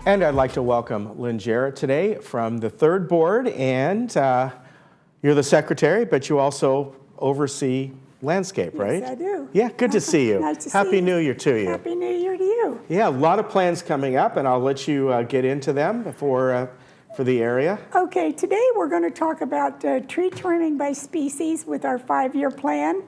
And I'd like to welcome Lynn Jarrett today from the third board, and you're the secretary, but you also oversee landscape, right? Yes, I do. Yeah, good to see you. Nice to see Happy you. New Year to you. Happy New Year to you. Yeah, a lot of plans coming up, and I'll let you get into them for the area. Okay, today we're going to talk about tree trimming by species with our 5-year plan.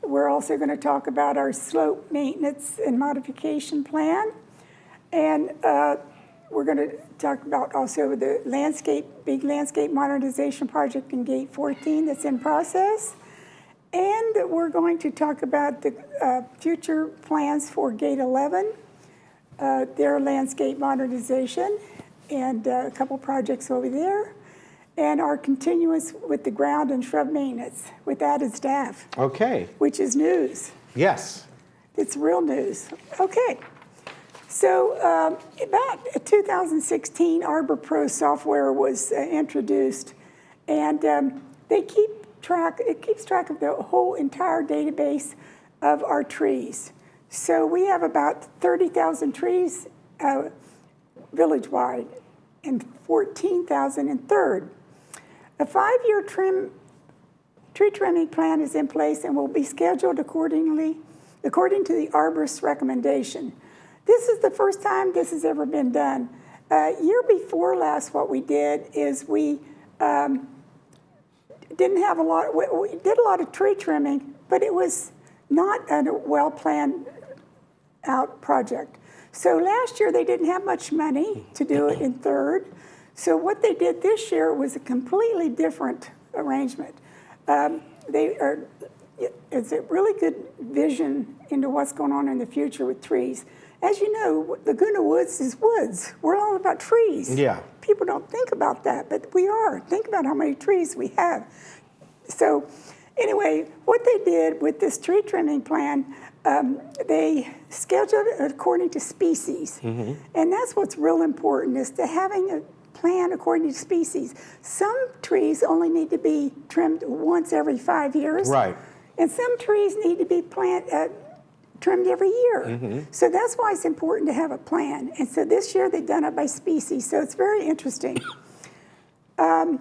We're also going to talk about our slope maintenance and modification plan. And we're going to talk about also the big landscape modernization project in Gate 14 that's in process. And we're going to talk about the future plans for Gate 11, their landscape modernization, and a couple projects over there, and our continuance with the ground and shrub maintenance with added staff. Okay. Which is news. Yes. It's real news. Okay. So about 2016, Arbor Pro software was introduced, and it keeps track of the whole entire database of our trees. So we have about 30,000 trees village-wide and 14,000 in third. A 5-year tree trimming plan is in place and will be scheduled according to the arborist's recommendation. This is the first time this has ever been done. Year before last, what we did is we didn't have we did a lot of tree trimming, but it was not a well-planned out project. So last year they didn't have much money to do it in third. So what they did this year was a completely different arrangement. It's a really good vision into what's going on in the future with trees. As you know, Laguna Woods is woods. We're all about trees. Yeah. People don't think about that, but we are. Think about how many trees we have. So anyway, what they did with this tree trimming plan, they scheduled it according to species. Mm-hmm. And that's what's real important, is to having a plan according to species. Some trees only need to be trimmed once every 5 years. Right. And some trees need to be trimmed every year. Mm-hmm. So that's why it's important to have a plan. And so this year they've done it by species, so it's very interesting. The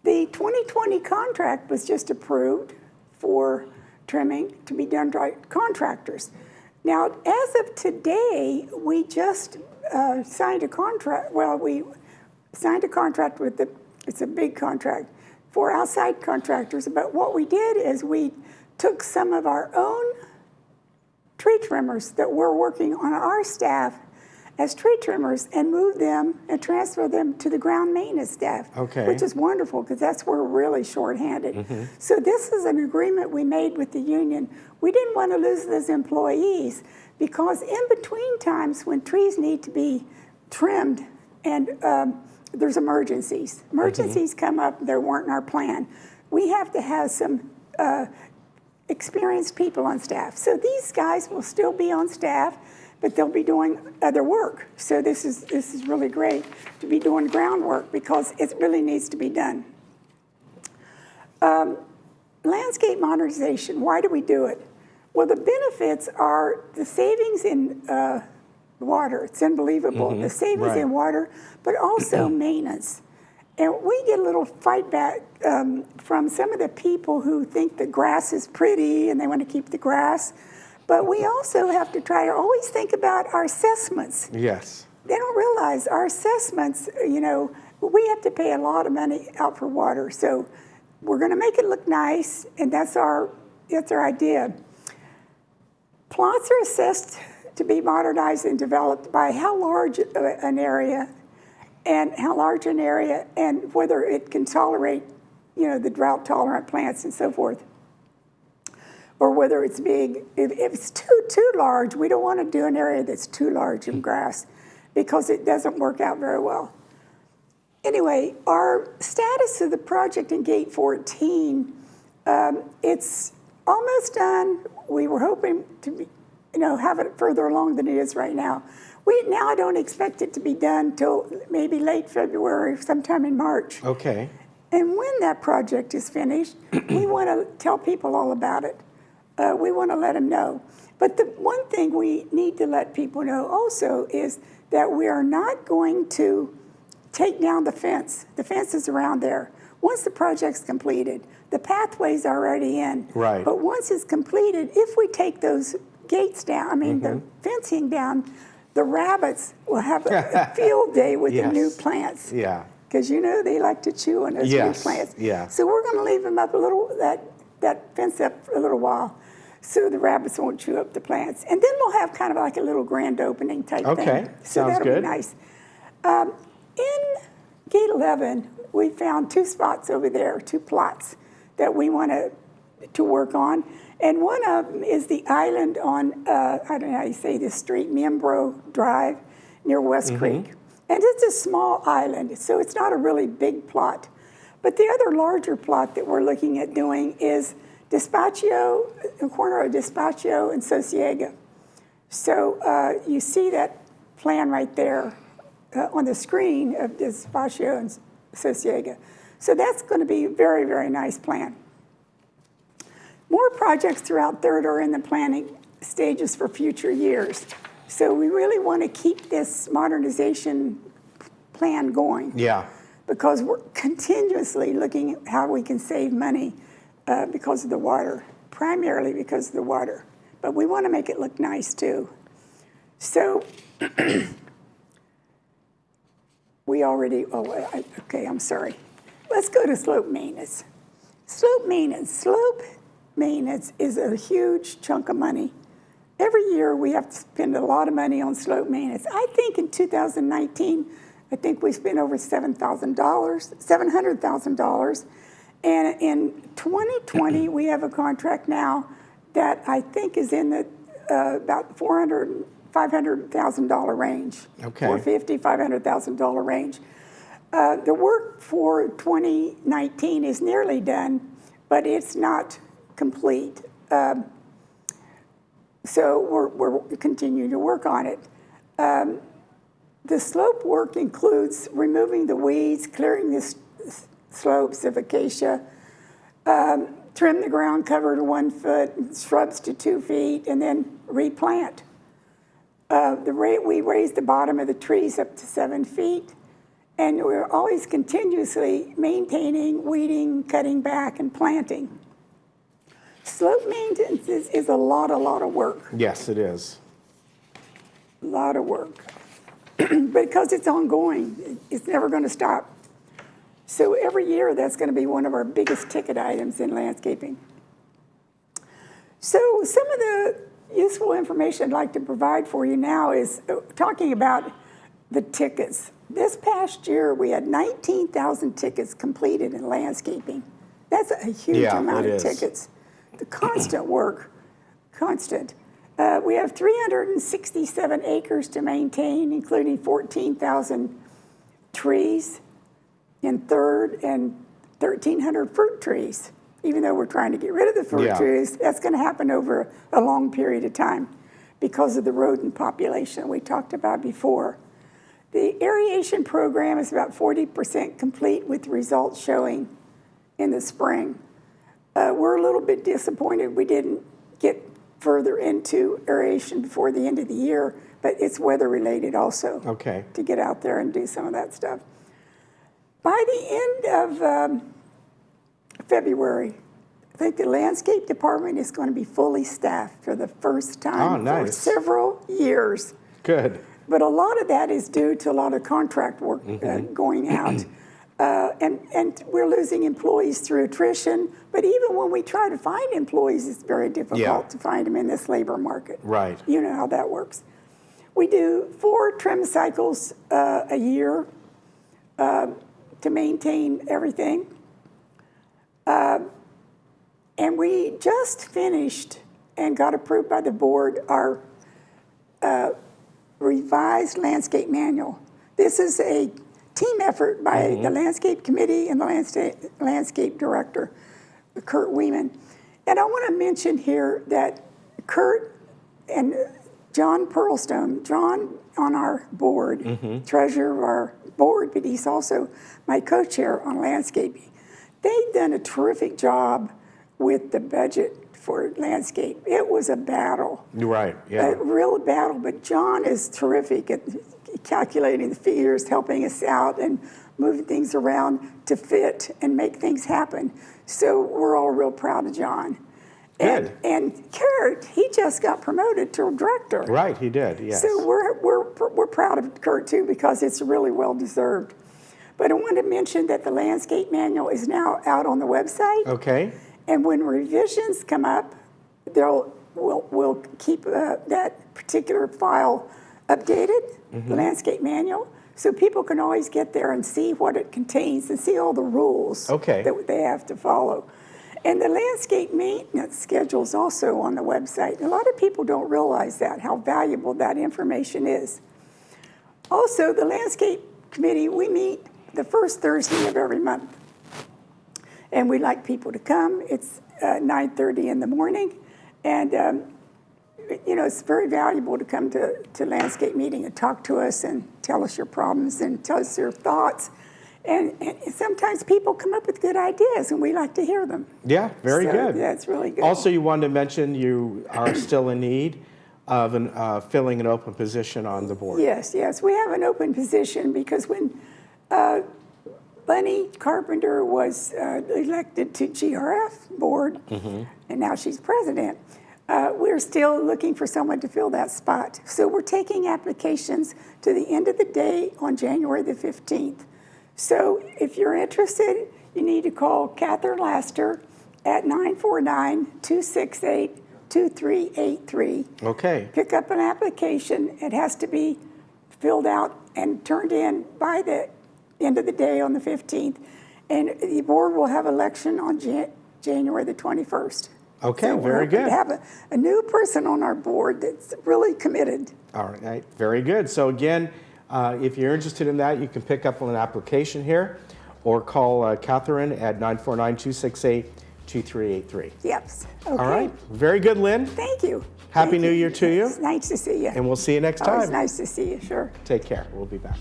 2020 contract was just approved for trimming to be done by contractors. Now, as of today, we just signed a contract. Well, we signed a contract with it's a big contract for outside contractors. But what we did is we took some of our own tree trimmers that were working on our staff as tree trimmers and moved them and transferred them to the ground maintenance staff, okay, which is wonderful because that's where we're really shorthanded. Mm-hmm. So this is an agreement we made with the union. We didn't want to lose those employees because in between times when trees need to be trimmed and there's emergencies. Emergencies mm-hmm. come up, they weren't in our plan. We have to have some experienced people on staff. So these guys will still be on staff, but they'll be doing other work. So this is really great to be doing groundwork because it really needs to be done. Landscape modernization, why do we do it? Well, the benefits are the savings in water. It's unbelievable. Mm-hmm. The savings right. in water, but also maintenance. And we get a little fight back from some of the people who think the grass is pretty and they want to keep the grass. But we also have to try to always think about our assessments. Yes. They don't realize our assessments, we have to pay a lot of money out for water. So we're going to make it look nice, and that's our idea. Plots are assessed to be modernized and developed by how large an area and whether it can tolerate, the drought-tolerant plants and so forth, or whether it's big. If it's too large, we don't want to do an area that's too large in grass because it doesn't work out very well. Anyway, our status of the project in Gate 14, it's almost done. We were hoping to be, have it further along than it is right now. I don't expect it to be done till maybe late February, sometime in March. Okay. And when that project is finished, we want to tell people all about it. We want to let them know. But the one thing we need to let people know also is that we are not going to take down the fence. The fence is around there. Once the project's completed, the pathway's already in. Right. But once it's completed, if we take those gates down, the fencing down, the rabbits will have a field day with the new plants. Yeah. Because they like to chew on those new plants. Yeah. So we're going to leave them up a little, that fence up for a little while, so the rabbits won't chew up the plants. And then we'll have kind of like a little grand opening type thing. Okay, So sounds that'll good. be nice. In Gate 11, we found 2 spots over there, 2 plots that we want to work on. And one of them is the island on, I don't know how you say this street, Miembro Drive near West Creek. And it's a small island, so it's not a really big plot. But the other larger plot that we're looking at doing is Despacio, the corner of Despacio and Sociega. So you see that plan right there on the screen of Despacio and Sociega. So that's going to be a very, very nice plan. More projects throughout Third are in the planning stages for future years. So we really want to keep this modernization plan going. Yeah. Because we're continuously looking at how we can save money because of the water, primarily because of the water. But we want to make it look nice too. So we already, okay, I'm sorry. Let's go to slope maintenance. Slope maintenance is a huge chunk of money. Every year we have to spend a lot of money on slope maintenance. I think in 2019, I think we spent over $700,000. And in 2020, we have a contract now that I think is in the about $500,000 range. Okay. $450,000, $500,000 range. The work for 2019 is nearly done, but it's not complete. So we're continuing to work on it. The slope work includes removing the weeds, clearing the slopes of acacia, trim the ground cover to 1 foot, shrubs to 2 feet, and then replant. We raise the bottom of the trees up to 7 feet, and we're always continuously maintaining, weeding, cutting back, and planting. Slope maintenance is a lot of work. Yes, it is. A lot of work. Because it's ongoing, it's never going to stop. So every year, that's going to be one of our biggest ticket items in landscaping. So some of the useful information I'd like to provide for you now is talking about the tickets. This past year, we had 19,000 tickets completed in landscaping. That's a huge amount of tickets. The constant work, constant. We have 367 acres to maintain, including 14,000 trees in Third and 1,300 fruit trees. Even though we're trying to get rid of the fruit trees, that's going to happen over a long period of time because of the rodent population we talked about before. The aeration program is about 40% complete with results showing in the spring. We're a little bit disappointed we didn't get further into aeration before the end of the year, but it's weather related also. Okay. To get out there and do some of that stuff. By the end of February, I think the landscape department is going to be fully staffed for the first time for several years. Good. But a lot of that is due to a lot of contract work going out. And we're losing employees through attrition. But even when we try to find employees, it's very difficult to find them in this labor market. Right. You know how that works. We do 4 trim cycles a year to maintain everything. And we just finished and got approved by the board our revised landscape manual. This is a team effort by the landscape committee and the landscape director, Kurt Weeman. And I want to mention here that Kurt and John Pearlstone, John on our board, treasurer of our board, but he's also my co-chair on landscaping. They've done a terrific job with the budget for landscape. It was a battle. Right, yeah. A real battle, but John is terrific. calculating the figures, helping us out, and moving things around to fit and make things happen. So we're all real proud of John. Good. And Kurt, he just got promoted to director. Right, he did, yes. So we're proud of Kurt too, because it's really well deserved. But I want to mention that the landscape manual is now out on the website. Okay. And when revisions come up, we'll keep that particular file updated, the landscape manual, so people can always get there and see what it contains and see all the rules that they have to follow. And the landscape maintenance schedule is also on the website. A lot of people don't realize that, how valuable that information is. Also, the landscape committee, we meet the first Thursday of every month. And we'd like people to come. It's 9:30 in the morning. And, it's very valuable to come to landscape meeting and talk to us and tell us your problems and tell us your thoughts. And sometimes people come up with good ideas, and we like to hear them. Yeah, very good. That's really good. Also, you wanted to mention you are still in need of filling an open position on the board. Yes, we have an open position because when Bunny Carpenter was elected to GRF board, and now she's president, we're still looking for someone to fill that spot. So we're taking applications to the end of the day on January the 15th. So if you're interested, you need to call Catherine Laster at 949-268-2383. Okay. Pick up an application. It has to be filled out and turned in by the end of the day on the 15th. And the board will have election on January the 21st. Okay, so very good. We have a new person on our board that's really committed. All right, very good. So again, if you're interested in that, you can pick up an application here or call Catherine at 949-268-2383. Yep. Okay. All right, very good, Lynn. Thank you. Happy New Year to you. It's nice to see you. And we'll see you next time. It's nice to see you, sure. Take care. We'll be back.